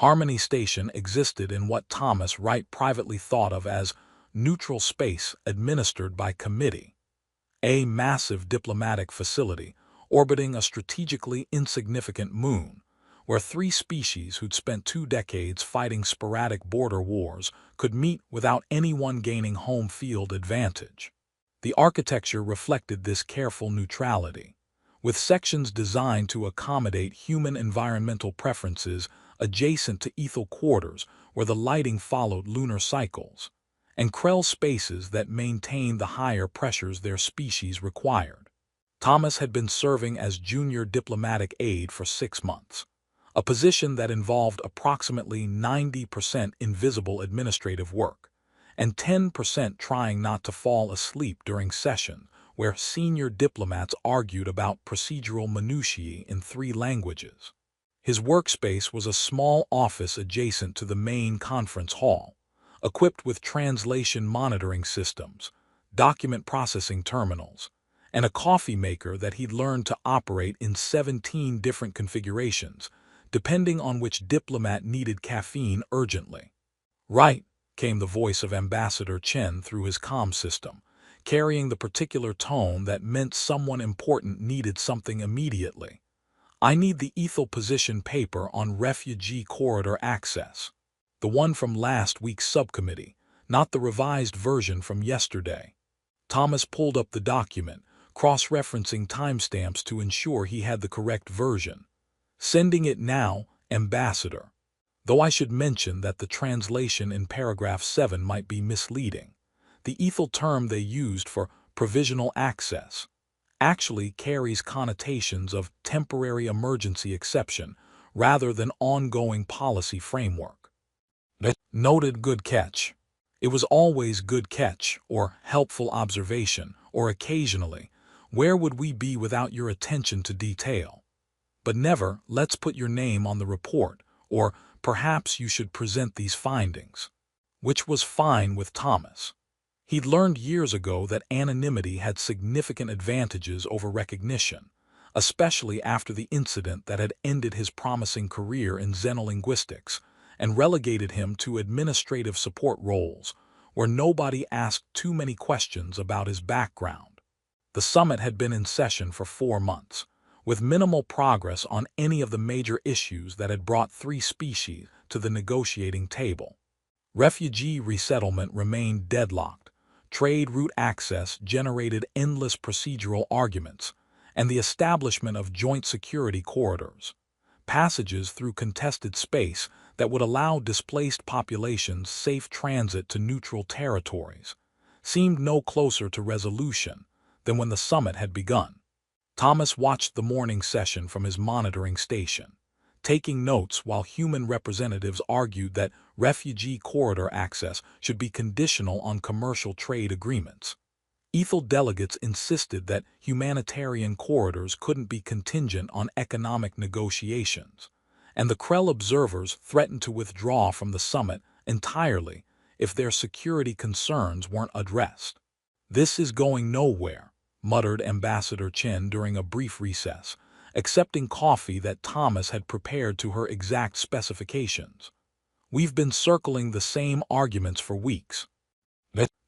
Harmony Station existed in what Thomas Wright privately thought of as neutral space administered by committee, a massive diplomatic facility orbiting a strategically insignificant moon, where three species who'd spent 2 decades fighting sporadic border wars could meet without anyone gaining home field advantage. The architecture reflected this careful neutrality, with sections designed to accommodate human environmental preferences adjacent to ethel quarters where the lighting followed lunar cycles, and Krell spaces that maintained the higher pressures their species required. Thomas had been serving as junior diplomatic aide for 6 months, a position that involved approximately 90% invisible administrative work, and 10% trying not to fall asleep during session, where senior diplomats argued about procedural minutiae in 3 languages. His workspace was a small office adjacent to the main conference hall, equipped with translation monitoring systems, document processing terminals, and a coffee maker that he'd learned to operate in 17 different configurations, depending on which diplomat needed caffeine urgently. "Right," came the voice of Ambassador Chen through his comm system, carrying the particular tone that meant someone important needed something immediately. "I need the ethel position paper on refugee corridor access. The one from last week's subcommittee, not the revised version from yesterday." Thomas pulled up the document, cross-referencing timestamps to ensure he had the correct version. "Sending it now, Ambassador." Though I should mention that the translation in paragraph 7 might be misleading. The ethel term they used for provisional access actually carries connotations of temporary emergency exception rather than ongoing policy framework. Noted good catch. It was always good catch, or helpful observation, or occasionally, where would we be without your attention to detail? But never, let's put your name on the report, or perhaps you should present these findings. Which was fine with Thomas. He'd learned years ago that anonymity had significant advantages over recognition, especially after the incident that had ended his promising career in xenolinguistics and relegated him to administrative support roles, where nobody asked too many questions about his background. The summit had been in session for 4 months, with minimal progress on any of the major issues that had brought 3 species to the negotiating table. Refugee resettlement remained deadlocked, trade route access generated endless procedural arguments, and the establishment of joint security corridors, passages through contested space that would allow displaced populations safe transit to neutral territories, seemed no closer to resolution than when the summit had begun. Thomas watched the morning session from his monitoring station, taking notes while human representatives argued that refugee corridor access should be conditional on commercial trade agreements. Ethel delegates insisted that humanitarian corridors couldn't be contingent on economic negotiations, and the Krell observers threatened to withdraw from the summit entirely if their security concerns weren't addressed. "This is going nowhere," muttered Ambassador Chen during a brief recess, accepting coffee that Thomas had prepared to her exact specifications. "We've been circling the same arguments for weeks."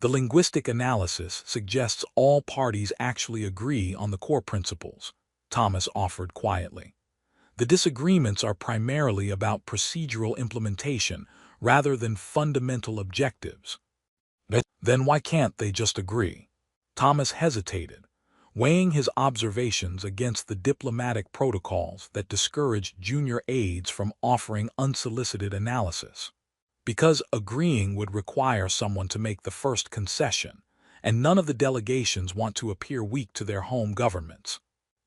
"The linguistic analysis suggests all parties actually agree on the core principles," Thomas offered quietly. "The disagreements are primarily about procedural implementation rather than fundamental objectives." "Then why can't they just agree?" Thomas hesitated, weighing his observations against the diplomatic protocols that discouraged junior aides from offering unsolicited analysis. Because agreeing would require someone to make the first concession, and none of the delegations want to appear weak to their home governments.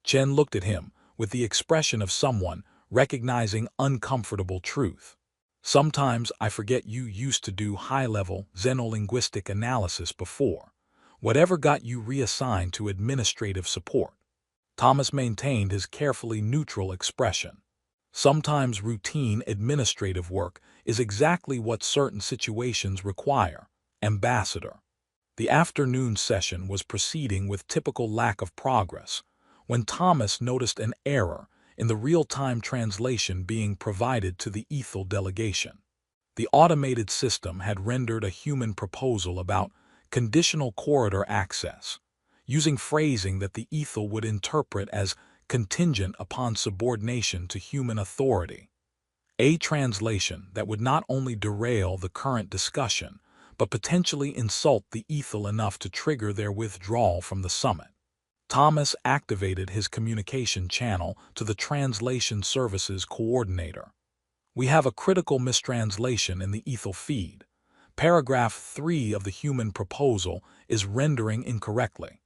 Chen looked at him with the expression of someone recognizing uncomfortable truth. "Sometimes I forget you used to do high-level xenolinguistic analysis before. Whatever got you reassigned to administrative support?" Thomas maintained his carefully neutral expression. "Sometimes routine administrative work is exactly what certain situations require, Ambassador." The afternoon session was proceeding with typical lack of progress when Thomas noticed an error in the real-time translation being provided to the ethel delegation. The automated system had rendered a human proposal about conditional corridor access, using phrasing that the ethel would interpret as contingent upon subordination to human authority. A translation that would not only derail the current discussion, but potentially insult the ethel enough to trigger their withdrawal from the summit. Thomas activated his communication channel to the Translation Services Coordinator. We have a critical mistranslation in the ethel feed. Paragraph 3 of the human proposal is rendering incorrectly.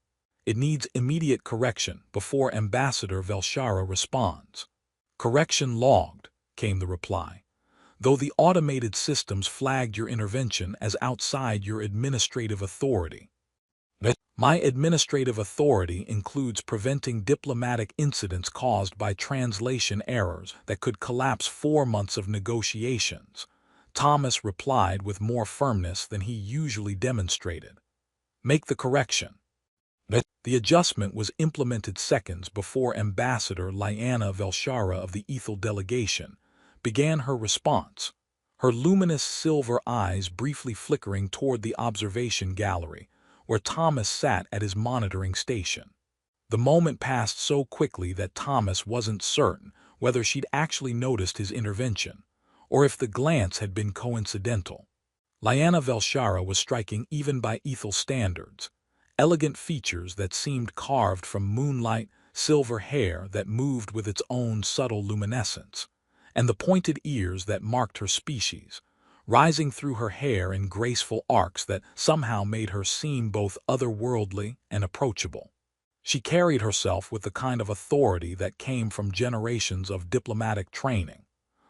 It needs immediate correction before Ambassador Velshara responds. Correction logged, came the reply. Though the automated systems flagged your intervention as outside your administrative authority. My administrative authority includes preventing diplomatic incidents caused by translation errors that could collapse 4 months of negotiations, Thomas replied with more firmness than he usually demonstrated. Make the correction. The adjustment was implemented seconds before Ambassador Lyanna Velshara of the ethel delegation began her response, her luminous silver eyes briefly flickering toward the observation gallery, where Thomas sat at his monitoring station. The moment passed so quickly that Thomas wasn't certain whether she'd actually noticed his intervention, or if the glance had been coincidental. Lyanna Velshara was striking even by ethel standards, elegant features that seemed carved from moonlight, silver hair that moved with its own subtle luminescence, and the pointed ears that marked her species, rising through her hair in graceful arcs that somehow made her seem both otherworldly and approachable. She carried herself with the kind of authority that came from generations of diplomatic training,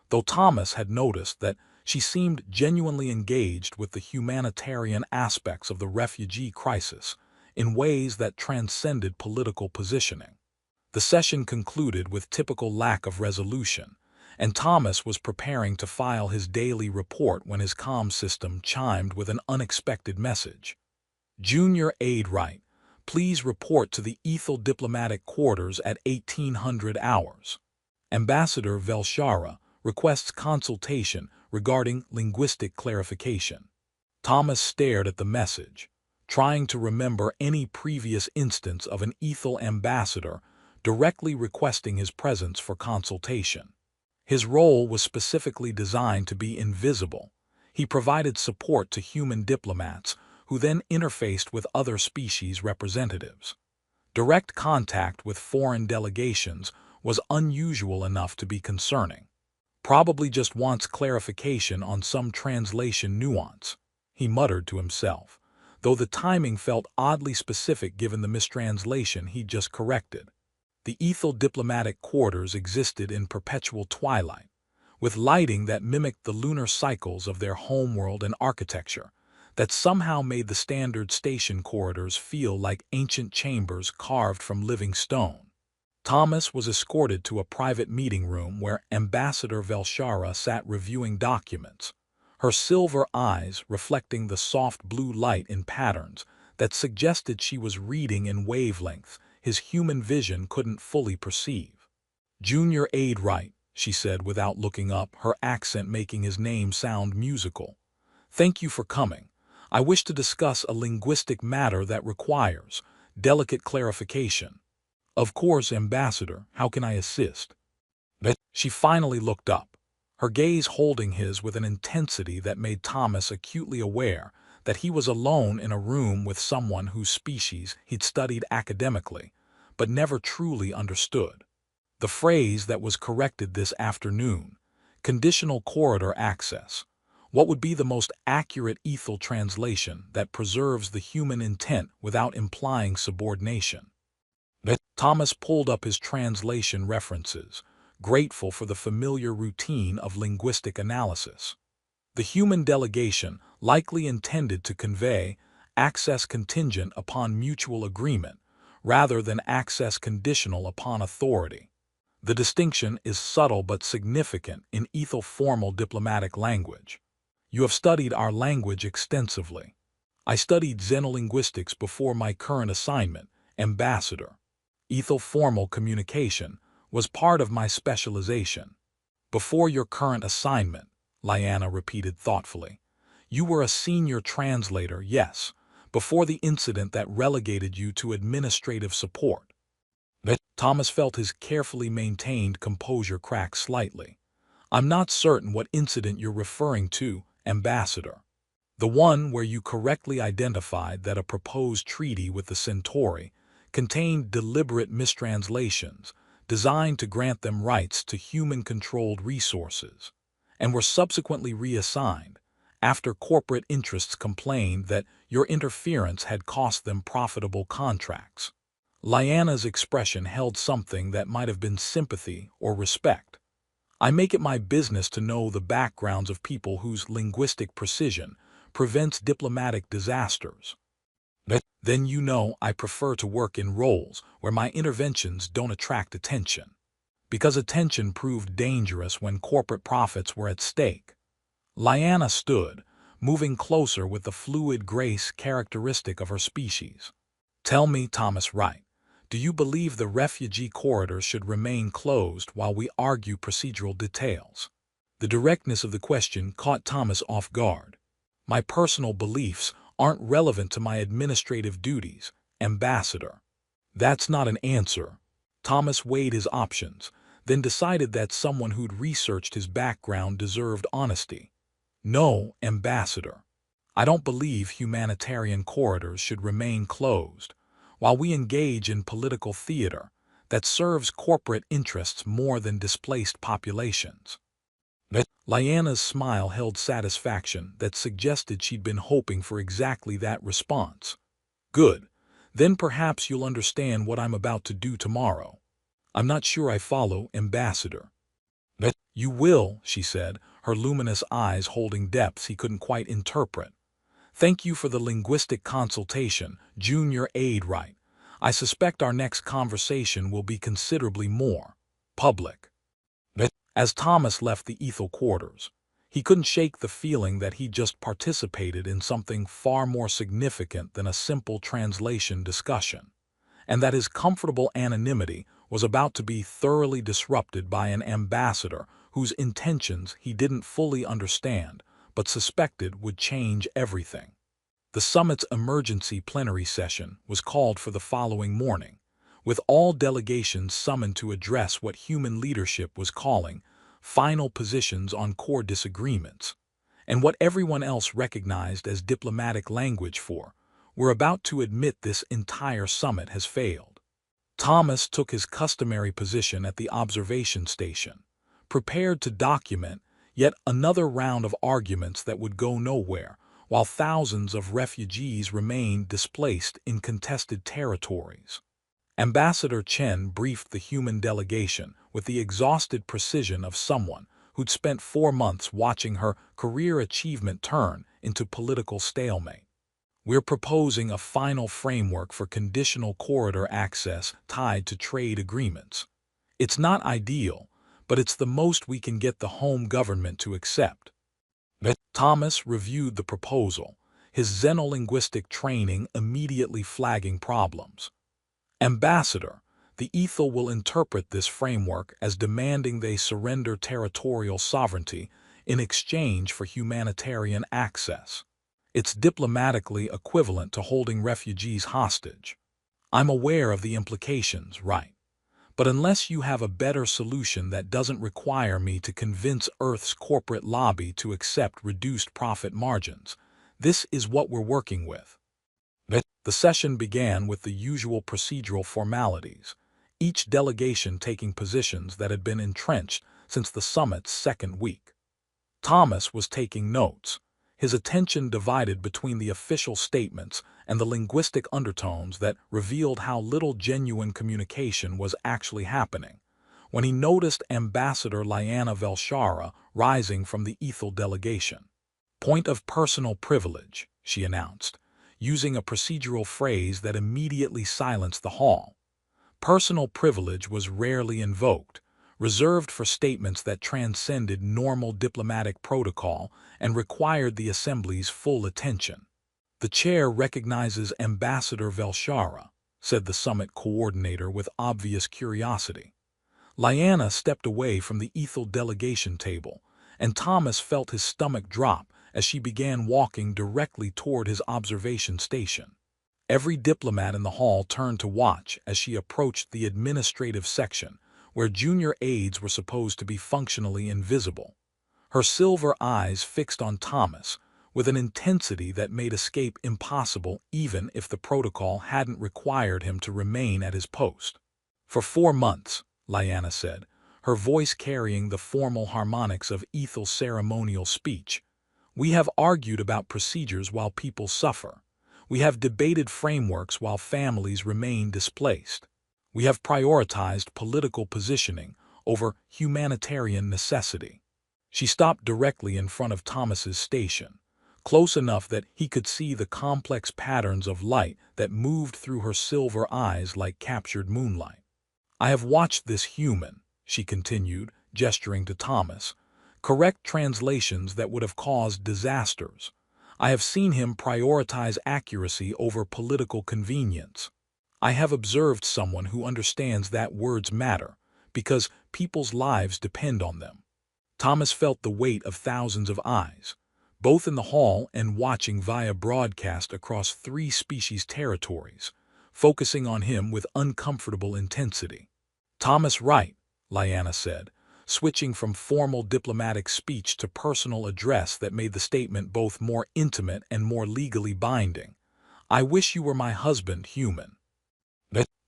though Thomas had noticed that she seemed genuinely engaged with the humanitarian aspects of the refugee crisis in ways that transcended political positioning. The session concluded with typical lack of resolution, and Thomas was preparing to file his daily report when his comm system chimed with an unexpected message. Junior Aide Wright, please report to the ethel diplomatic quarters at 1800 hours. Ambassador Velshara requests consultation regarding linguistic clarification. Thomas stared at the message, trying to remember any previous instance of an ethel ambassador directly requesting his presence for consultation. His role was specifically designed to be invisible. He provided support to human diplomats who then interfaced with other species representatives. Direct contact with foreign delegations was unusual enough to be concerning. Probably just wants clarification on some translation nuance, he muttered to himself, though the timing felt oddly specific given the mistranslation he'd just corrected. The ethel diplomatic quarters existed in perpetual twilight, with lighting that mimicked the lunar cycles of their homeworld and architecture, that somehow made the standard station corridors feel like ancient chambers carved from living stone. Thomas was escorted to a private meeting room where Ambassador Velshara sat reviewing documents, her silver eyes reflecting the soft blue light in patterns that suggested she was reading in wavelengths his human vision couldn't fully perceive. Junior Aide Wright, she said without looking up, her accent making his name sound musical. Thank you for coming. I wish to discuss a linguistic matter that requires delicate clarification. Of course, Ambassador, how can I assist? She finally looked up, her gaze holding his with an intensity that made Thomas acutely aware that he was alone in a room with someone whose species he'd studied academically, but never truly understood. The phrase that was corrected this afternoon, conditional corridor access, what would be the most accurate ethel translation that preserves the human intent without implying subordination? Thomas pulled up his translation references, grateful for the familiar routine of linguistic analysis. The human delegation likely intended to convey access contingent upon mutual agreement rather than access conditional upon authority. The distinction is subtle but significant in ethel formal diplomatic language. You have studied our language extensively. I studied xenolinguistics before my current assignment, Ambassador. Ethel formal communication was part of my specialization. Before your current assignment, Lyanna repeated thoughtfully. You were a senior translator, yes, before the incident that relegated you to administrative support. Thomas felt his carefully maintained composure crack slightly. I'm not certain what incident you're referring to, Ambassador. The one where you correctly identified that a proposed treaty with the Centauri contained deliberate mistranslations designed to grant them rights to human-controlled resources, and were subsequently reassigned after corporate interests complained that your interference had cost them profitable contracts. Lyanna's expression held something that might have been sympathy or respect. I make it my business to know the backgrounds of people whose linguistic precision prevents diplomatic disasters. Then you know I prefer to work in roles where my interventions don't attract attention, because attention proved dangerous when corporate profits were at stake. Lyanna stood, moving closer with the fluid grace characteristic of her species. Tell me, Thomas Wright, do you believe the refugee corridors should remain closed while we argue procedural details? The directness of the question caught Thomas off guard. My personal beliefs aren't relevant to my administrative duties, Ambassador. That's not an answer. Thomas weighed his options, then decided that someone who'd researched his background deserved honesty. No, Ambassador. I don't believe humanitarian corridors should remain closed while we engage in political theater that serves corporate interests more than displaced populations. Lyanna's smile held satisfaction that suggested she'd been hoping for exactly that response. Good. Then perhaps you'll understand what I'm about to do tomorrow. I'm not sure I follow, Ambassador. You will, she said, her luminous eyes holding depths he couldn't quite interpret. Thank you for the linguistic consultation, Junior Aide Wright. I suspect our next conversation will be considerably more public. As Thomas left the Ethel quarters, he couldn't shake the feeling that he'd just participated in something far more significant than a simple translation discussion, and that his comfortable anonymity was about to be thoroughly disrupted by an ambassador whose intentions he didn't fully understand but suspected would change everything. The summit's emergency plenary session was called for the following morning, with all delegations summoned to address what human leadership was calling final positions on core disagreements, and what everyone else recognized as diplomatic language for, we're about to admit this entire summit has failed. Thomas took his customary position at the observation station, prepared to document yet another round of arguments that would go nowhere, while thousands of refugees remained displaced in contested territories. Ambassador Chen briefed the human delegation with the exhausted precision of someone who'd spent 4 months watching her career achievement turn into political stalemate. We're proposing a final framework for conditional corridor access tied to trade agreements. It's not ideal, but it's the most we can get the home government to accept. Thomas reviewed the proposal, his xenolinguistic training immediately flagging problems. Ambassador, the Ethel will interpret this framework as demanding they surrender territorial sovereignty in exchange for humanitarian access. It's diplomatically equivalent to holding refugees hostage. I'm aware of the implications, right? But unless you have a better solution that doesn't require me to convince Earth's corporate lobby to accept reduced profit margins, this is what we're working with. The session began with the usual procedural formalities, each delegation taking positions that had been entrenched since the summit's second week. Thomas was taking notes, his attention divided between the official statements and the linguistic undertones that revealed how little genuine communication was actually happening, when he noticed Ambassador Lyanna Velshara rising from the Ethel delegation. Point of personal privilege, she announced, using a procedural phrase that immediately silenced the hall. Personal privilege was rarely invoked, reserved for statements that transcended normal diplomatic protocol and required the Assembly's full attention. The chair recognizes Ambassador Velshara, said the summit coordinator with obvious curiosity. Lyanna stepped away from the Ethel delegation table, and Thomas felt his stomach drop as she began walking directly toward his observation station. Every diplomat in the hall turned to watch as she approached the administrative section, where junior aides were supposed to be functionally invisible. Her silver eyes fixed on Thomas, with an intensity that made escape impossible even if the protocol hadn't required him to remain at his post. "For 4 months," Lyanna said, her voice carrying the formal harmonics of Ethel's ceremonial speech, "we have argued about procedures while people suffer. We have debated frameworks while families remain displaced. We have prioritized political positioning over humanitarian necessity." She stopped directly in front of Thomas's station, close enough that he could see the complex patterns of light that moved through her silver eyes like captured moonlight. "I have watched this human," she continued, gesturing to Thomas, "correct translations that would have caused disasters. I have seen him prioritize accuracy over political convenience. I have observed someone who understands that words matter, because people's lives depend on them." Thomas felt the weight of thousands of eyes, both in the hall and watching via broadcast across 3 species territories, focusing on him with uncomfortable intensity. "Thomas Wright," Lyanna said, switching from formal diplomatic speech to personal address that made the statement both more intimate and more legally binding. "I wish you were my husband, human."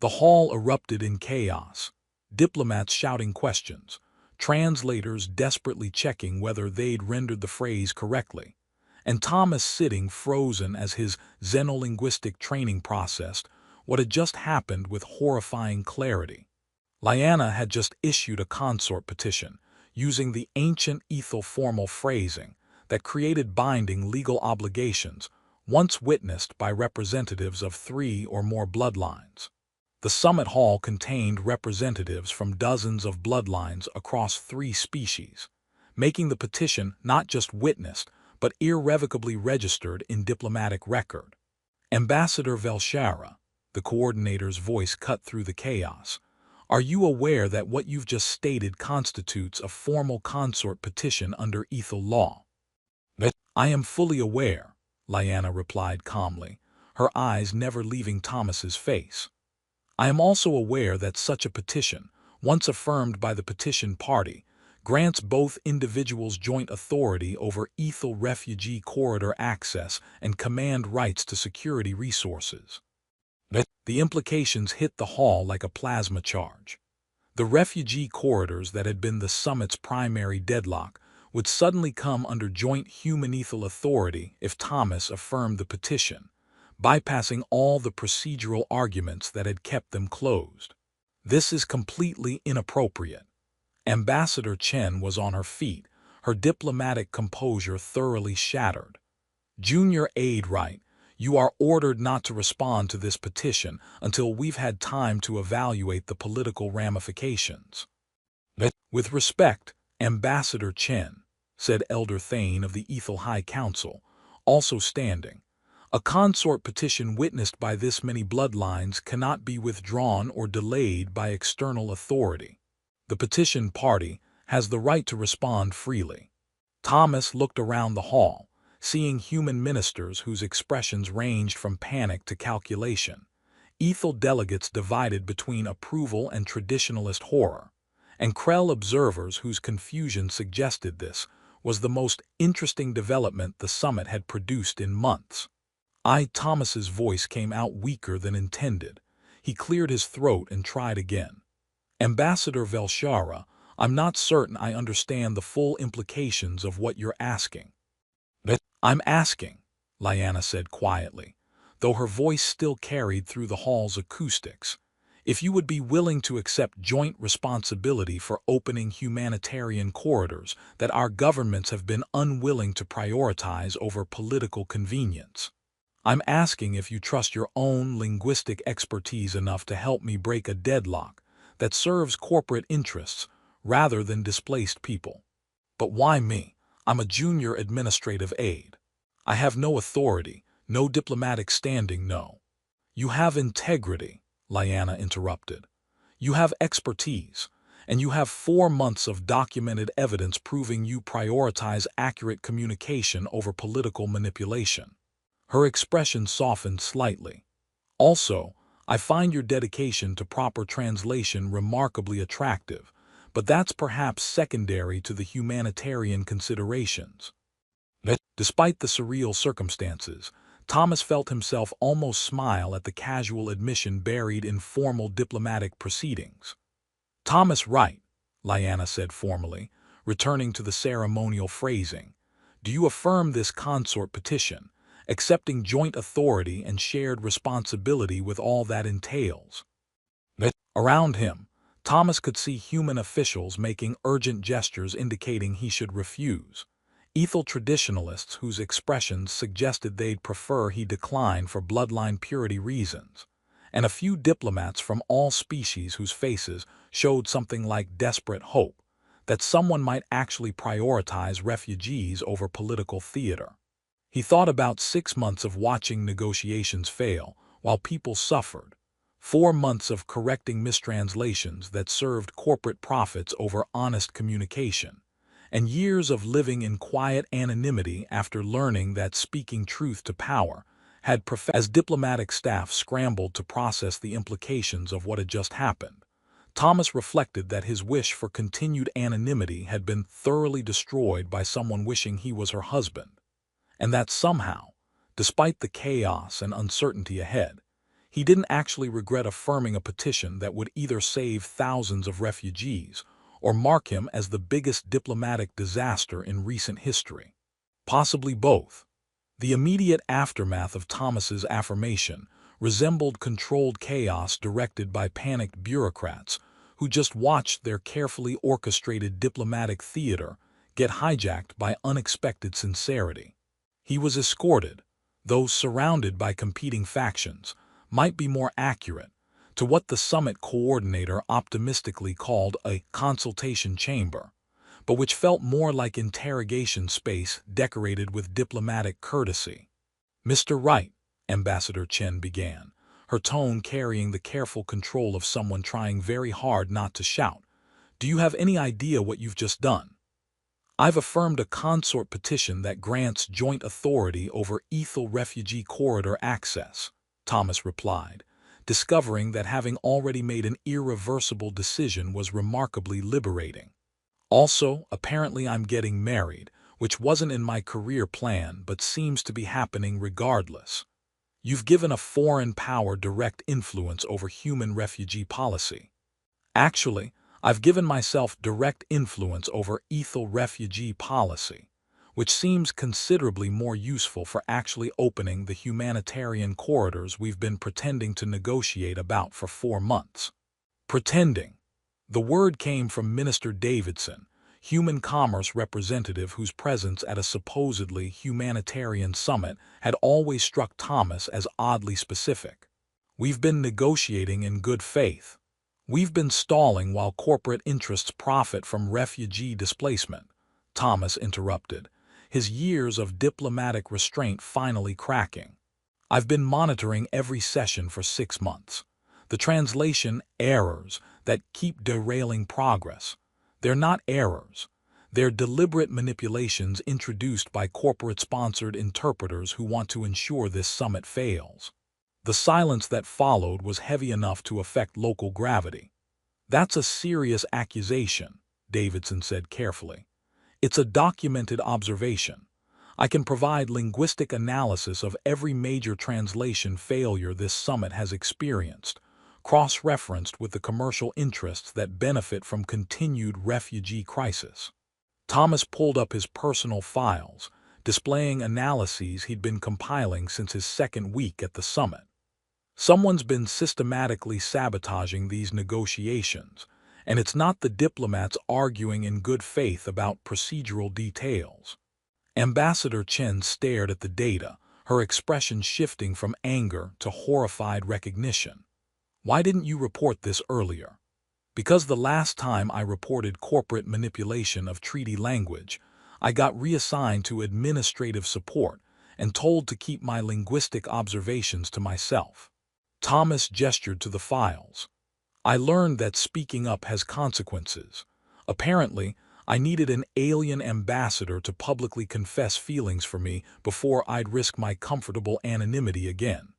The hall erupted in chaos, diplomats shouting questions, translators desperately checking whether they'd rendered the phrase correctly, and Thomas sitting frozen as his xenolinguistic training processed what had just happened with horrifying clarity. Lyanna had just issued a consort petition using the ancient Ethel formal phrasing that created binding legal obligations once witnessed by representatives of 3 or more bloodlines. The summit hall contained representatives from dozens of bloodlines across 3 species, making the petition not just witnessed but irrevocably registered in diplomatic record. "Ambassador Velshara," the coordinator's voice cut through the chaos, "are you aware that what you've just stated constitutes a formal consort petition under Ethel law?" "I am fully aware," Lyanna replied calmly, her eyes never leaving Thomas's face. "I am also aware that such a petition, once affirmed by the petition party, grants both individuals joint authority over Ethel refugee corridor access and command rights to security resources." The implications hit the hall like a plasma charge. The refugee corridors that had been the summit's primary deadlock would suddenly come under joint human-Ethel authority if Thomas affirmed the petition, bypassing all the procedural arguments that had kept them closed. "This is completely inappropriate." Ambassador Chen was on her feet, her diplomatic composure thoroughly shattered. "Junior Aide Wright, you are ordered not to respond to this petition until we've had time to evaluate the political ramifications." "With respect, Ambassador Chen," said Elder Thane of the Ethel High Council, also standing, "a consort petition witnessed by this many bloodlines cannot be withdrawn or delayed by external authority. The petition party has the right to respond freely." Thomas looked around the hall, seeing human ministers whose expressions ranged from panic to calculation, Ethel delegates divided between approval and traditionalist horror, and Krell observers whose confusion suggested this was the most interesting development the summit had produced in months. Thomas's voice came out weaker than intended. He cleared his throat and tried again. "Ambassador Velshara, I'm not certain I understand the full implications of what you're asking." "I'm asking," Lyanna said quietly, though her voice still carried through the hall's acoustics, "if you would be willing to accept joint responsibility for opening humanitarian corridors that our governments have been unwilling to prioritize over political convenience. I'm asking if you trust your own linguistic expertise enough to help me break a deadlock that serves corporate interests rather than displaced people." "But why me? I'm a junior administrative aide. I have no authority, no diplomatic standing, no." "You have integrity," Lyanna interrupted. "You have expertise, and you have 4 months of documented evidence proving you prioritize accurate communication over political manipulation. Her expression softened slightly. Also, I find your dedication to proper translation remarkably attractive, but that's perhaps secondary to the humanitarian considerations. Despite the surreal circumstances, Thomas felt himself almost smile at the casual admission buried in formal diplomatic proceedings. Thomas Wright, Lyanna said formally, returning to the ceremonial phrasing, do you affirm this consort petition, accepting joint authority and shared responsibility with all that entails? Around him, Thomas could see human officials making urgent gestures indicating he should refuse. Ethel traditionalists whose expressions suggested they'd prefer he decline for bloodline purity reasons, and a few diplomats from all species whose faces showed something like desperate hope that someone might actually prioritize refugees over political theater. He thought about 6 months of watching negotiations fail while people suffered, 4 months of correcting mistranslations that served corporate profits over honest communication, and years of living in quiet anonymity after learning that speaking truth to power had as diplomatic staff scrambled to process the implications of what had just happened. Thomas reflected that his wish for continued anonymity had been thoroughly destroyed by someone wishing he was her husband, and that somehow, despite the chaos and uncertainty ahead, he didn't actually regret affirming a petition that would either save thousands of refugees or mark him as the biggest diplomatic disaster in recent history. Possibly both. The immediate aftermath of Thomas's affirmation resembled controlled chaos directed by panicked bureaucrats who just watched their carefully orchestrated diplomatic theater get hijacked by unexpected sincerity. He was escorted, though surrounded by competing factions, might be more accurate, to what the summit coordinator optimistically called a consultation chamber, but which felt more like interrogation space decorated with diplomatic courtesy. Mr. Wright, Ambassador Chen began, her tone carrying the careful control of someone trying very hard not to shout, do you have any idea what you've just done? I've affirmed a consort petition that grants joint authority over Ethel refugee corridor access, Thomas replied, discovering that having already made an irreversible decision was remarkably liberating. Also, apparently I'm getting married, which wasn't in my career plan but seems to be happening regardless. You've given a foreign power direct influence over human refugee policy. Actually, I've given myself direct influence over Ethel refugee policy, which seems considerably more useful for actually opening the humanitarian corridors we've been pretending to negotiate about for 4 months. Pretending. The word came from Minister Davidson, human commerce representative whose presence at a supposedly humanitarian summit had always struck Thomas as oddly specific. We've been negotiating in good faith. We've been stalling while corporate interests profit from refugee displacement, Thomas interrupted, his years of diplomatic restraint finally cracking. I've been monitoring every session for 6 months. The translation errors that keep derailing progress. They're not errors. They're deliberate manipulations introduced by corporate-sponsored interpreters who want to ensure this summit fails. The silence that followed was heavy enough to affect local gravity. That's a serious accusation, Davidson said carefully. It's a documented observation. I can provide linguistic analysis of every major translation failure this summit has experienced, cross-referenced with the commercial interests that benefit from continued refugee crisis. Thomas pulled up his personal files, displaying analyses he'd been compiling since his second week at the summit. Someone's been systematically sabotaging these negotiations, and it's not the diplomats arguing in good faith about procedural details. Ambassador Chen stared at the data, her expression shifting from anger to horrified recognition. Why didn't you report this earlier? Because the last time I reported corporate manipulation of treaty language, I got reassigned to administrative support and told to keep my linguistic observations to myself. Thomas gestured to the files. I learned that speaking up has consequences. Apparently, I needed an alien ambassador to publicly confess feelings for me before I'd risk my comfortable anonymity again.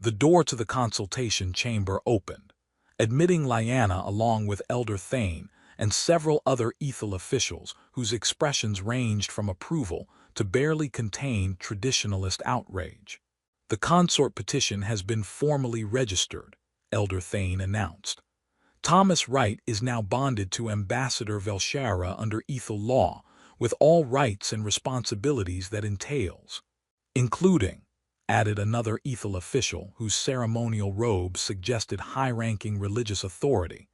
The door to the consultation chamber opened, admitting Lyanna along with Elder Thane and several other Ethel officials whose expressions ranged from approval to barely contained traditionalist outrage. The consort petition has been formally registered, Elder Thane announced. Thomas Wright is now bonded to Ambassador Velshara under Ethel law, with all rights and responsibilities that entails, including, added another Ethel official whose ceremonial robes suggested high-ranking religious authority,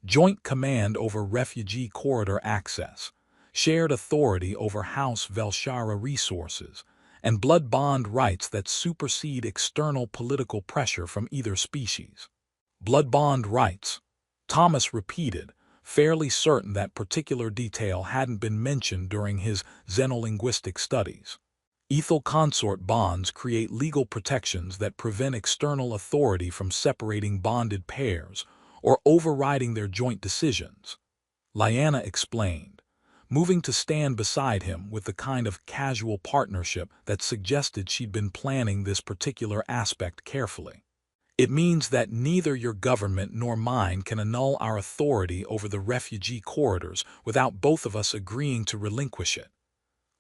joint command over refugee corridor access, shared authority over House Velshara resources, and blood bond rights that supersede external political pressure from either species. Blood bond rights, Thomas repeated, fairly certain that particular detail hadn't been mentioned during his xenolinguistic studies. Ethel consort bonds create legal protections that prevent external authority from separating bonded pairs or overriding their joint decisions, Lyanna explained, moving to stand beside him with the kind of casual partnership that suggested she'd been planning this particular aspect carefully. It means that neither your government nor mine can annul our authority over the refugee corridors without both of us agreeing to relinquish it.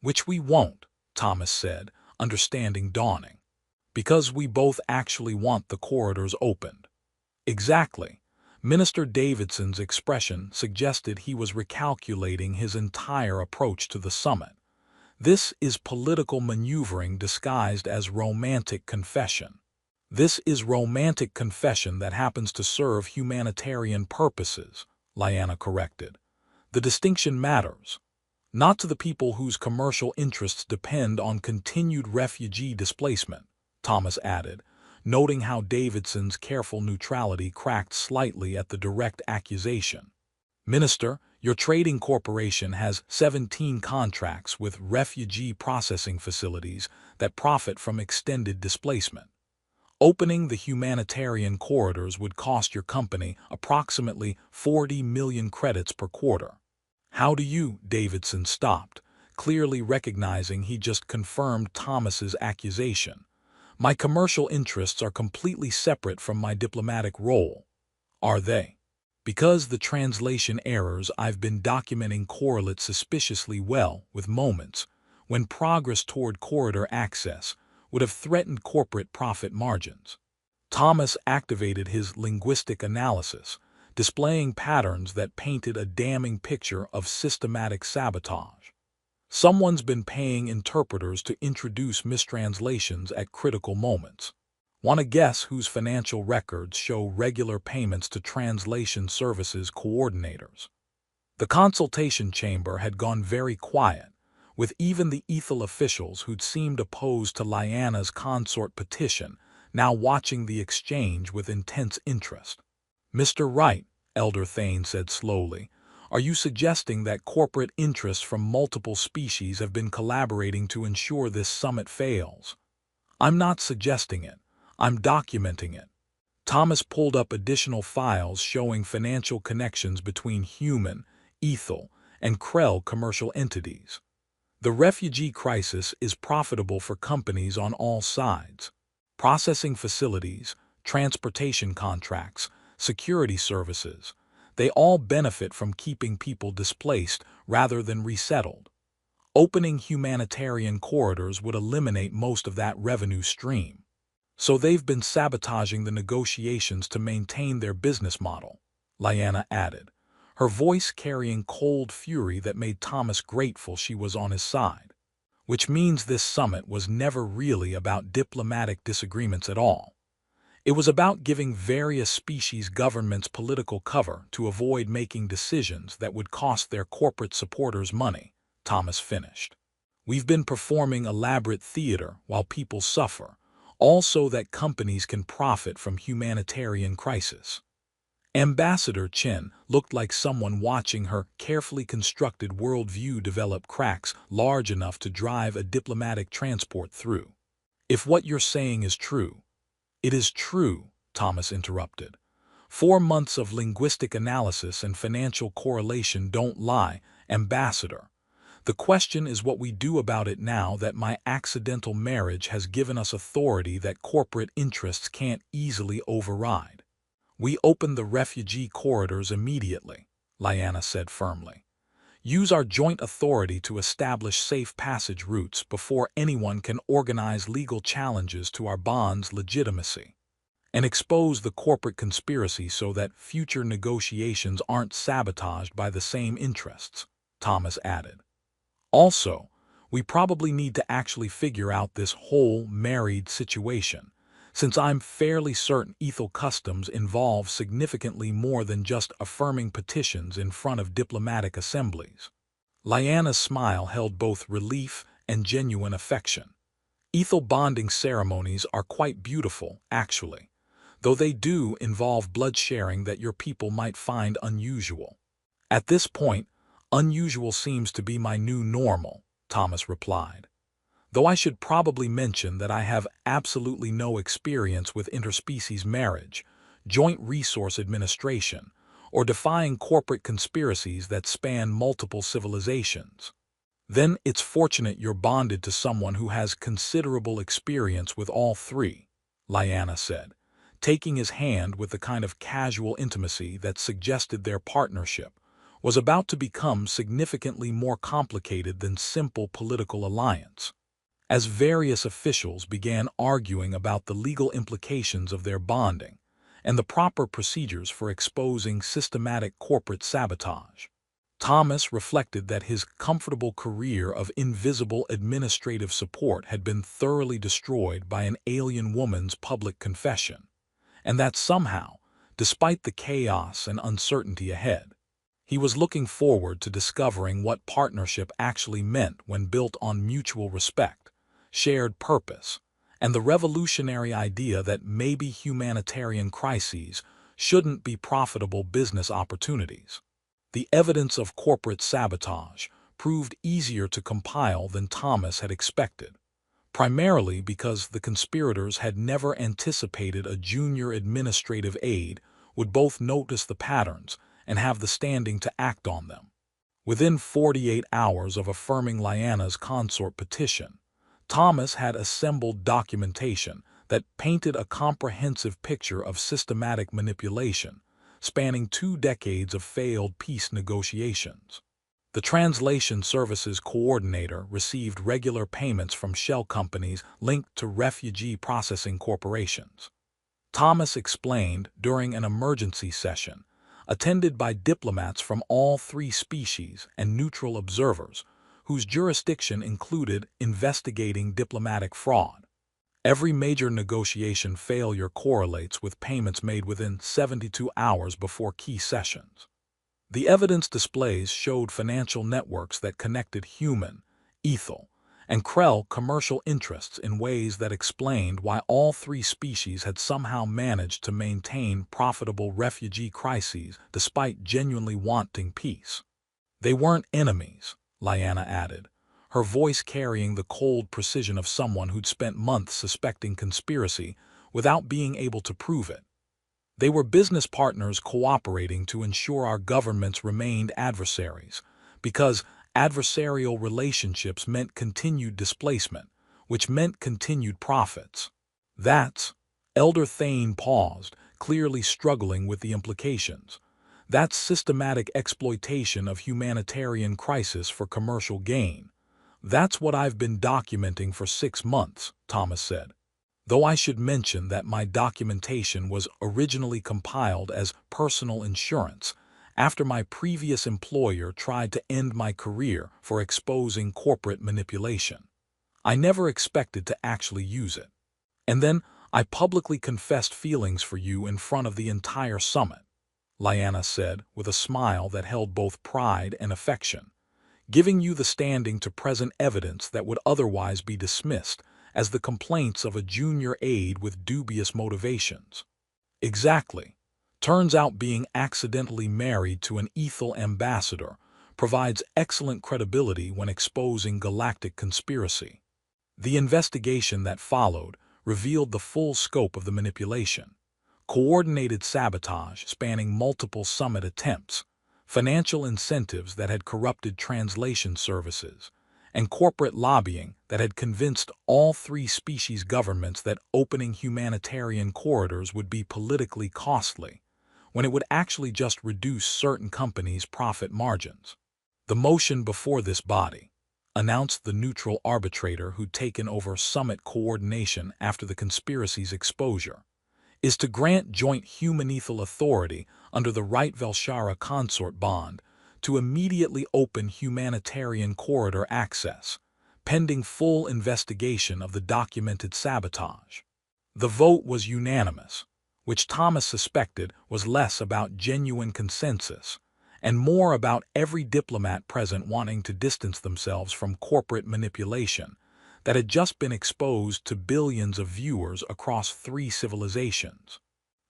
Which we won't, Thomas said, understanding dawning. Because we both actually want the corridors opened. Exactly. Minister Davidson's expression suggested he was recalculating his entire approach to the summit. This is political maneuvering disguised as romantic confession. This is romantic confession that happens to serve humanitarian purposes, Lyanna corrected. The distinction matters. Not to the people whose commercial interests depend on continued refugee displacement, Thomas added, noting how Davidson's careful neutrality cracked slightly at the direct accusation. Minister, your trading corporation has 17 contracts with refugee processing facilities that profit from extended displacement. Opening the humanitarian corridors would cost your company approximately 40 million credits per quarter. How do you? Davidson stopped, clearly recognizing he just confirmed Thomas's accusation. My commercial interests are completely separate from my diplomatic role. Are they? Because the translation errors I've been documenting correlate suspiciously well with moments when progress toward corridor access would have threatened corporate profit margins. Thomas activated his linguistic analysis, displaying patterns that painted a damning picture of systematic sabotage. Someone's been paying interpreters to introduce mistranslations at critical moments. Want to guess whose financial records show regular payments to translation services coordinators? The consultation chamber had gone very quiet, with even the Ethel officials who'd seemed opposed to Lyanna's consort petition now watching the exchange with intense interest. Mr. Wright, Elder Thane said slowly, are you suggesting that corporate interests from multiple species have been collaborating to ensure this summit fails? I'm not suggesting it. I'm documenting it. Thomas pulled up additional files showing financial connections between human, Ethel, and Krell commercial entities. The refugee crisis is profitable for companies on all sides. Processing facilities, transportation contracts, security services, they all benefit from keeping people displaced rather than resettled. Opening humanitarian corridors would eliminate most of that revenue stream. So they've been sabotaging the negotiations to maintain their business model, Lyanna added, her voice carrying cold fury that made Thomas grateful she was on his side. Which means this summit was never really about diplomatic disagreements at all. It was about giving various species governments political cover to avoid making decisions that would cost their corporate supporters money, Thomas finished. We've been performing elaborate theater while people suffer, all so that companies can profit from humanitarian crisis. Ambassador Chen looked like someone watching her carefully constructed worldview develop cracks large enough to drive a diplomatic transport through. If what you're saying is true, it is true, Thomas interrupted. 4 months of linguistic analysis and financial correlation don't lie, Ambassador. The question is what we do about it now that my accidental marriage has given us authority that corporate interests can't easily override. We open the refugee corridors immediately, Lyanna said firmly. Use our joint authority to establish safe passage routes before anyone can organize legal challenges to our bond's legitimacy. And expose the corporate conspiracy so that future negotiations aren't sabotaged by the same interests, Thomas added. Also, we probably need to actually figure out this whole married situation, since I'm fairly certain Ethel customs involve significantly more than just affirming petitions in front of diplomatic assemblies. Lyanna's smile held both relief and genuine affection. Ethel bonding ceremonies are quite beautiful, actually, though they do involve blood sharing that your people might find unusual. At this point, unusual seems to be my new normal, Thomas replied. Though I should probably mention that I have absolutely no experience with interspecies marriage, joint resource administration, or defying corporate conspiracies that span multiple civilizations. Then it's fortunate you're bonded to someone who has considerable experience with all three, Lyanna said, taking his hand with the kind of casual intimacy that suggested their partnership was about to become significantly more complicated than simple political alliance. As various officials began arguing about the legal implications of their bonding and the proper procedures for exposing systematic corporate sabotage, Thomas reflected that his comfortable career of invisible administrative support had been thoroughly destroyed by an alien woman's public confession, and that somehow, despite the chaos and uncertainty ahead, he was looking forward to discovering what partnership actually meant when built on mutual respect, shared purpose, and the revolutionary idea that maybe humanitarian crises shouldn't be profitable business opportunities. The evidence of corporate sabotage proved easier to compile than Thomas had expected, primarily because the conspirators had never anticipated a junior administrative aide would both notice the patterns and have the standing to act on them. Within 48 hours of affirming Lyanna's consort petition, Thomas had assembled documentation that painted a comprehensive picture of systematic manipulation, spanning 2 decades of failed peace negotiations. The translation services coordinator received regular payments from shell companies linked to refugee processing corporations. Thomas explained during an emergency session, attended by diplomats from all 3 species and neutral observers, whose jurisdiction included investigating diplomatic fraud. Every major negotiation failure correlates with payments made within 72 hours before key sessions. The evidence displays showed financial networks that connected human, Ethel, and Krell commercial interests in ways that explained why all 3 species had somehow managed to maintain profitable refugee crises despite genuinely wanting peace. They weren't enemies, Lyanna added, her voice carrying the cold precision of someone who'd spent months suspecting conspiracy without being able to prove it. They were business partners cooperating to ensure our governments remained adversaries, because adversarial relationships meant continued displacement, which meant continued profits. That's, Elder Thane paused, clearly struggling with the implications. That's systematic exploitation of humanitarian crisis for commercial gain. That's what I've been documenting for 6 months, Thomas said. Though I should mention that my documentation was originally compiled as personal insurance after my previous employer tried to end my career for exposing corporate manipulation. I never expected to actually use it. And then I publicly confessed feelings for you in front of the entire summit, Lyanna said with a smile that held both pride and affection, giving you the standing to present evidence that would otherwise be dismissed as the complaints of a junior aide with dubious motivations. Exactly. Turns out being accidentally married to an Ethel ambassador provides excellent credibility when exposing galactic conspiracy. The investigation that followed revealed the full scope of the manipulation. coordinated sabotage spanning multiple summit attempts, financial incentives that had corrupted translation services, and corporate lobbying that had convinced all three species governments that opening humanitarian corridors would be politically costly, when it would actually just reduce certain companies' profit margins. The motion before this body, announced the neutral arbitrator who'd taken over summit coordination after the conspiracy's exposure, is to grant joint humanethal authority under the Wright-Velshara consort bond to immediately open humanitarian corridor access, pending full investigation of the documented sabotage. The vote was unanimous, which Thomas suspected was less about genuine consensus and more about every diplomat present wanting to distance themselves from corporate manipulation that had just been exposed to billions of viewers across three civilizations.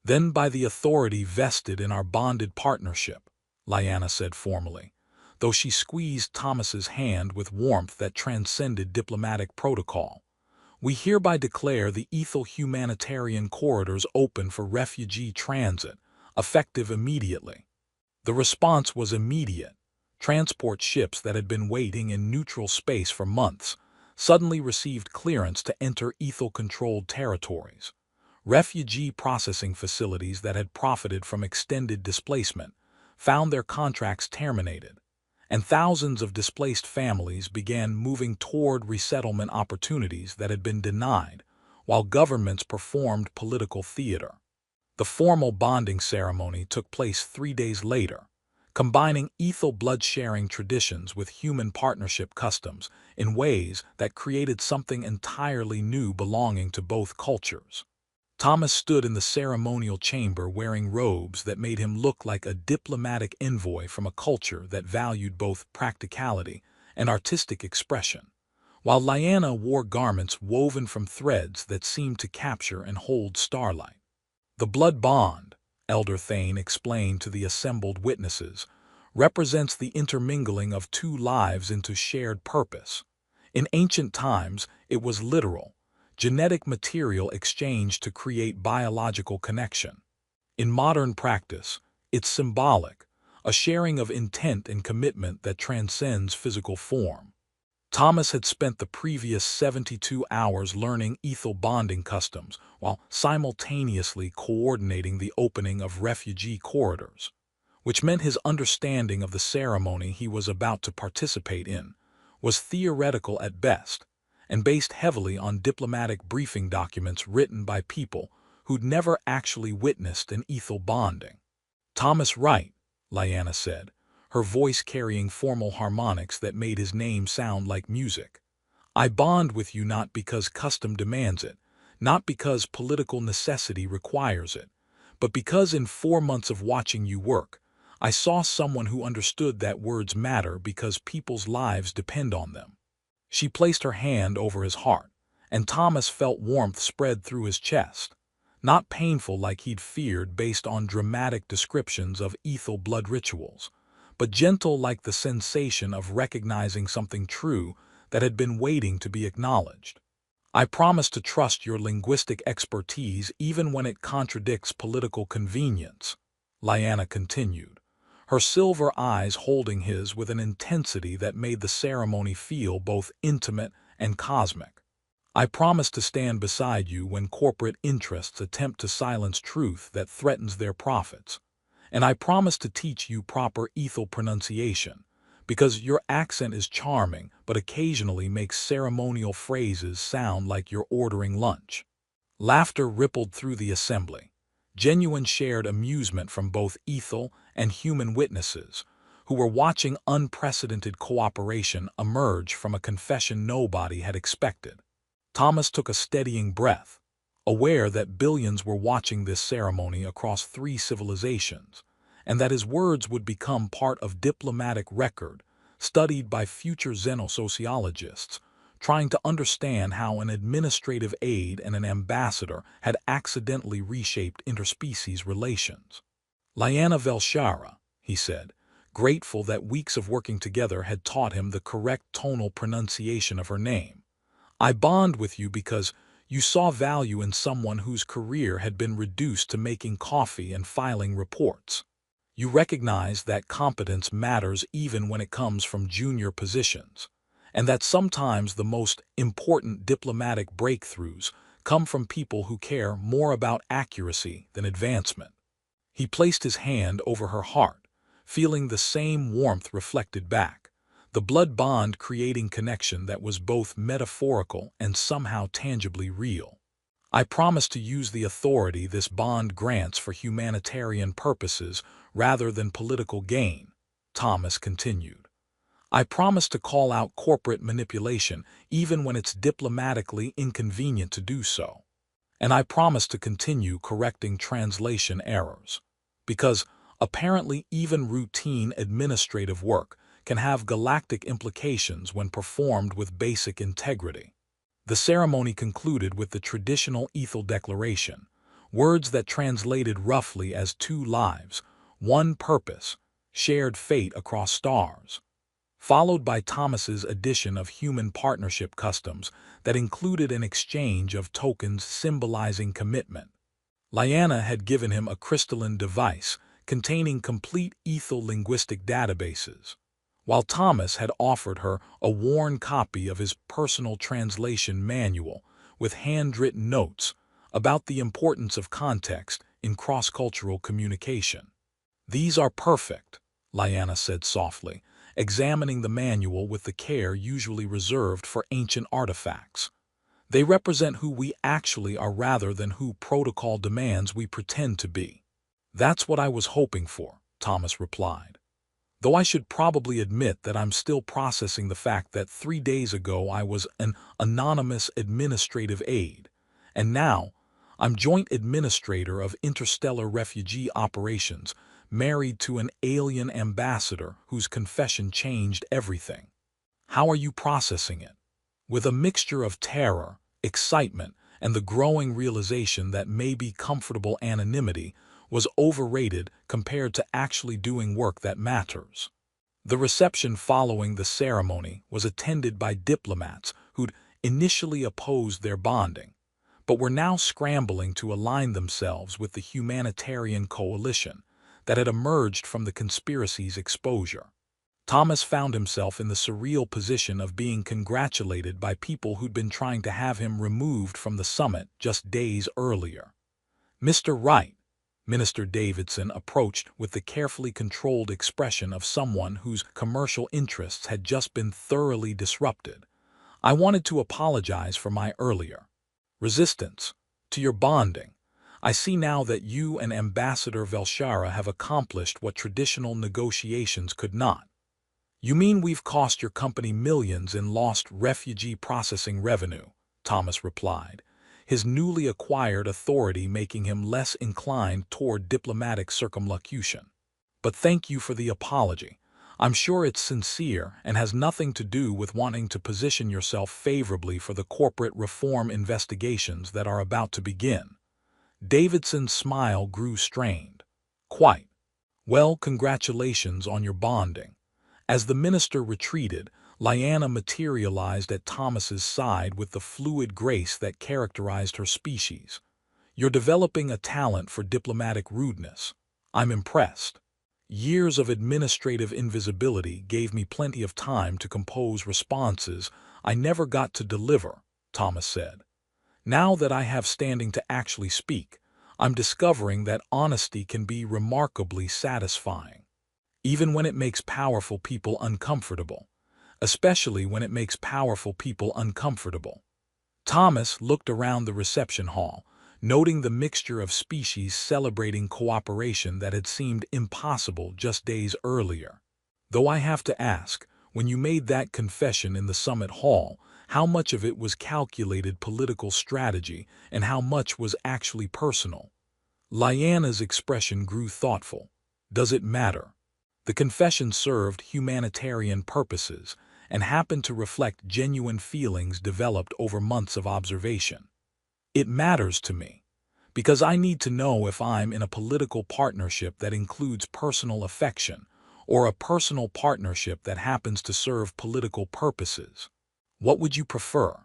Then by the authority vested in our bonded partnership, Lyanna said formally, though she squeezed Thomas's hand with warmth that transcended diplomatic protocol, we hereby declare the ethel humanitarian corridors open for refugee transit, effective immediately. The response was immediate. Transport ships that had been waiting in neutral space for months suddenly received clearance to enter ethel-controlled territories. Refugee processing facilities that had profited from extended displacement found their contracts terminated, and thousands of displaced families began moving toward resettlement opportunities that had been denied, while governments performed political theater. The formal bonding ceremony took place 3 days later, combining ethel blood-sharing traditions with human partnership customs in ways that created something entirely new belonging to both cultures. Thomas stood in the ceremonial chamber wearing robes that made him look like a diplomatic envoy from a culture that valued both practicality and artistic expression, while Lyanna wore garments woven from threads that seemed to capture and hold starlight. The blood bond, Elder Thane explained to the assembled witnesses, represents the intermingling of two lives into shared purpose. In ancient times, it was literal, genetic material exchanged to create biological connection. In modern practice, it's symbolic, a sharing of intent and commitment that transcends physical form. Thomas had spent the previous 72 hours learning ethel bonding customs while simultaneously coordinating the opening of refugee corridors, which meant his understanding of the ceremony he was about to participate in was theoretical at best and based heavily on diplomatic briefing documents written by people who'd never actually witnessed an ethel bonding. Thomas Wright, Lyanna said, her voice carrying formal harmonics that made his name sound like music. I bond with you not because custom demands it, not because political necessity requires it, but because in 4 months of watching you work, I saw someone who understood that words matter because people's lives depend on them. She placed her hand over his heart, and Thomas felt warmth spread through his chest, not painful like he'd feared based on dramatic descriptions of ethel blood rituals, but gentle like the sensation of recognizing something true that had been waiting to be acknowledged. I promise to trust your linguistic expertise even when it contradicts political convenience, Lyanna continued, her silver eyes holding his with an intensity that made the ceremony feel both intimate and cosmic. I promise to stand beside you when corporate interests attempt to silence truth that threatens their profits. And I promise to teach you proper ethel pronunciation, because your accent is charming but occasionally makes ceremonial phrases sound like you're ordering lunch. Laughter rippled through the assembly, genuine shared amusement from both ethel and human witnesses, who were watching unprecedented cooperation emerge from a confession nobody had expected. Thomas took a steadying breath, aware that billions were watching this ceremony across 3 civilizations, and that his words would become part of diplomatic record studied by future xenosociologists, trying to understand how an administrative aide and an ambassador had accidentally reshaped interspecies relations. Lyanna Velshara, he said, grateful that weeks of working together had taught him the correct tonal pronunciation of her name. I bond with you because You saw value in someone whose career had been reduced to making coffee and filing reports. You recognized that competence matters even when it comes from junior positions, and that sometimes the most important diplomatic breakthroughs come from people who care more about accuracy than advancement. He placed his hand over her heart, feeling the same warmth reflected back, the blood bond creating connection that was both metaphorical and somehow tangibly real. I promise to use the authority this bond grants for humanitarian purposes rather than political gain, Thomas continued. I promise to call out corporate manipulation even when it's diplomatically inconvenient to do so. And I promise to continue correcting translation errors. Because apparently even routine administrative work can have galactic implications when performed with basic integrity. The ceremony concluded with the traditional Ethel Declaration, words that translated roughly as 2 lives, 1 purpose, shared fate across stars, followed by Thomas's addition of human partnership customs that included an exchange of tokens symbolizing commitment. Lyanna had given him a crystalline device containing complete ethel linguistic databases, while Thomas had offered her a worn copy of his personal translation manual with handwritten notes about the importance of context in cross-cultural communication. "These are perfect," Lyanna said softly, examining the manual with the care usually reserved for ancient artifacts. "They represent who we actually are rather than who protocol demands we pretend to be." "That's what I was hoping for," Thomas replied. "Though I should probably admit that I'm still processing the fact that 3 days ago I was an anonymous administrative aide, and now I'm joint administrator of interstellar refugee operations, married to an alien ambassador whose confession changed everything." "How are you processing it?" "With a mixture of terror, excitement, and the growing realization that maybe comfortable anonymity was overrated compared to actually doing work that matters." The reception following the ceremony was attended by diplomats who'd initially opposed their bonding, but were now scrambling to align themselves with the humanitarian coalition that had emerged from the conspiracy's exposure. Thomas found himself in the surreal position of being congratulated by people who'd been trying to have him removed from the summit just days earlier. "Mr. Wright," Minister Davidson approached with the carefully controlled expression of someone whose commercial interests had just been thoroughly disrupted, "I wanted to apologize for my earlier resistance to your bonding. I see now that you and Ambassador Velshara have accomplished what traditional negotiations could not." "You mean we've cost your company millions in lost refugee processing revenue," Thomas replied, his newly acquired authority making him less inclined toward diplomatic circumlocution. "But thank you for the apology. I'm sure it's sincere and has nothing to do with wanting to position yourself favorably for the corporate reform investigations that are about to begin." Davidson's smile grew strained. "Quite. Well, congratulations on your bonding." As the minister retreated, Lyanna materialized at Thomas's side with the fluid grace that characterized her species. "You're developing a talent for diplomatic rudeness. I'm impressed." "Years of administrative invisibility gave me plenty of time to compose responses I never got to deliver," Thomas said. "Now that I have standing to actually speak, I'm discovering that honesty can be remarkably satisfying, even when it makes powerful people uncomfortable, especially when it makes powerful people uncomfortable." Thomas looked around the reception hall, noting the mixture of species celebrating cooperation that had seemed impossible just days earlier. "Though I have to ask, when you made that confession in the summit hall, how much of it was calculated political strategy and how much was actually personal?" Lyanna's expression grew thoughtful. "Does it matter?" The confession served humanitarian purposes and happened to reflect genuine feelings developed over months of observation. "It matters to me, because I need to know if I'm in a political partnership that includes personal affection or a personal partnership that happens to serve political purposes." "What would you prefer?"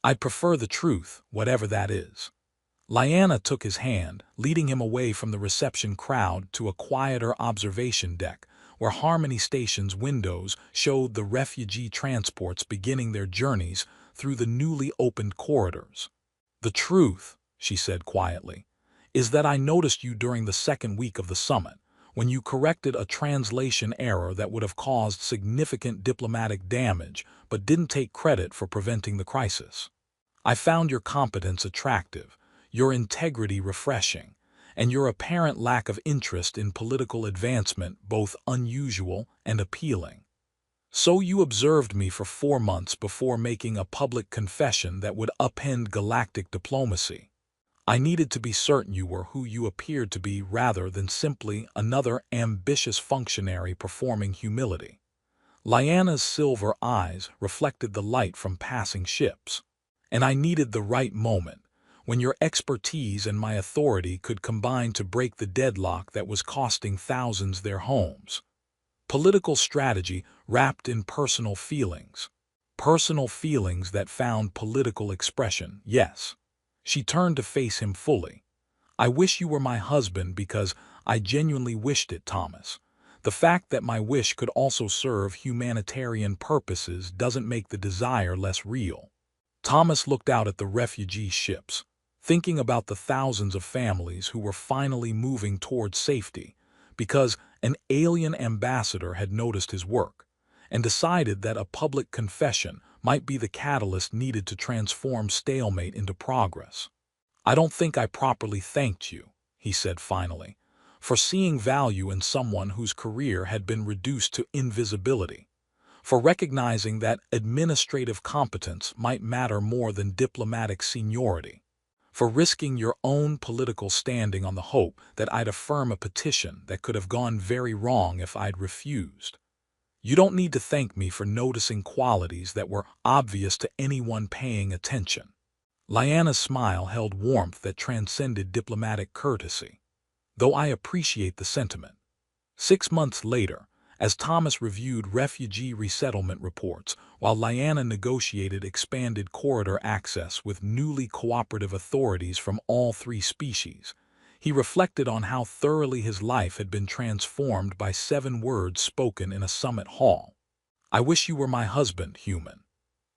I'd prefer the truth, whatever that is. Lyanna took his hand, leading him away from the reception crowd to a quieter observation deck, where Harmony Station's windows showed the refugee transports beginning their journeys through the newly opened corridors. "The truth," she said quietly, "is that I noticed you during the second week of the summit, when you corrected a translation error that would have caused significant diplomatic damage but didn't take credit for preventing the crisis. I found your competence attractive, your integrity refreshing, and your apparent lack of interest in political advancement both unusual and appealing. So you observed me for 4 months before making a public confession that would upend galactic diplomacy. I needed to be certain you were who you appeared to be rather than simply another ambitious functionary performing humility." Lyanna's silver eyes reflected the light from passing ships. "And I needed the right moment, when your expertise and my authority could combine to break the deadlock that was costing thousands their homes. Political strategy wrapped in personal feelings. Personal feelings that found political expression, yes." She turned to face him fully. "I wish you were my husband because I genuinely wished it, Thomas. The fact that my wish could also serve humanitarian purposes doesn't make the desire less real." Thomas looked out at the refugee ships, thinking about the thousands of families who were finally moving towards safety because an alien ambassador had noticed his work, and decided that a public confession might be the catalyst needed to transform stalemate into progress. "I don't think I properly thanked you," he said finally, "for seeing value in someone whose career had been reduced to invisibility, for recognizing that administrative competence might matter more than diplomatic seniority, for risking your own political standing on the hope that I'd affirm a petition that could have gone very wrong if I'd refused. You don't need to thank me for noticing qualities that were obvious to anyone paying attention." Lyanna's smile held warmth that transcended diplomatic courtesy. "Though I appreciate the sentiment." 6 months later, as Thomas reviewed refugee resettlement reports while Lyanna negotiated expanded corridor access with newly cooperative authorities from all 3 species, he reflected on how thoroughly his life had been transformed by 7 words spoken in a summit hall. "I wish you were my husband, human."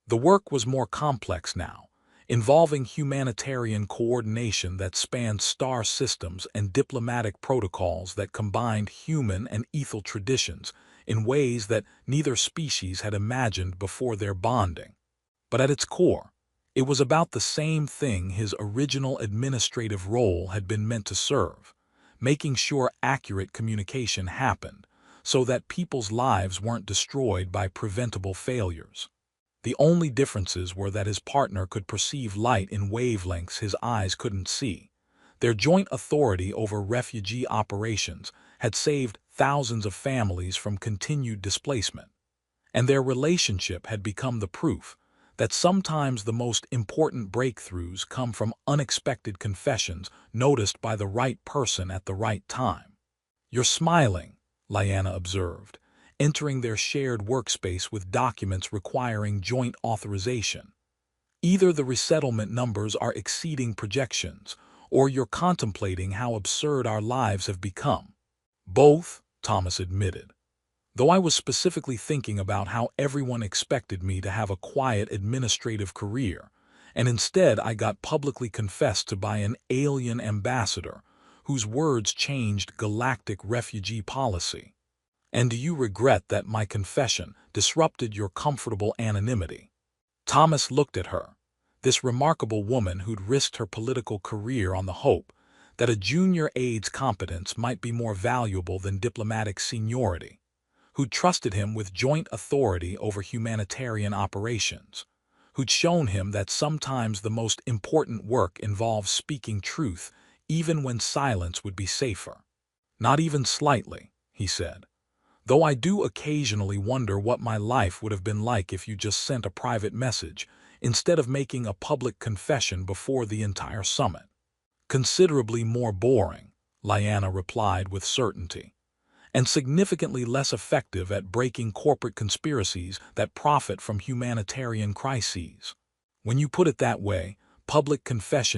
The work was more complex now, involving humanitarian coordination that spanned star systems and diplomatic protocols that combined human and ethel traditions in ways that neither species had imagined before their bonding. But at its core, it was about the same thing his original administrative role had been meant to serve, making sure accurate communication happened so that people's lives weren't destroyed by preventable failures. The only differences were that his partner could perceive light in wavelengths his eyes couldn't see. Their joint authority over refugee operations had saved thousands of families from continued displacement, and their relationship had become the proof that sometimes the most important breakthroughs come from unexpected confessions noticed by the right person at the right time. "You're smiling," Lyanna observed, entering their shared workspace with documents requiring joint authorization. "Either the resettlement numbers are exceeding projections, or you're contemplating how absurd our lives have become." "Both," Thomas admitted, "though I was specifically thinking about how everyone expected me to have a quiet administrative career, and instead I got publicly confessed to by an alien ambassador whose words changed galactic refugee policy." "And do you regret that my confession disrupted your comfortable anonymity?" Thomas looked at her, this remarkable woman who'd risked her political career on the hope that a junior aide's competence might be more valuable than diplomatic seniority, who'd trusted him with joint authority over humanitarian operations, who'd shown him that sometimes the most important work involves speaking truth even when silence would be safer. "Not even slightly," he said. "Though I do occasionally wonder what my life would have been like if you just sent a private message instead of making a public confession before the entire summit." "Considerably more boring," Lyanna replied with certainty, "and significantly less effective at breaking corporate conspiracies that profit from humanitarian crises." When you put it that way, public confession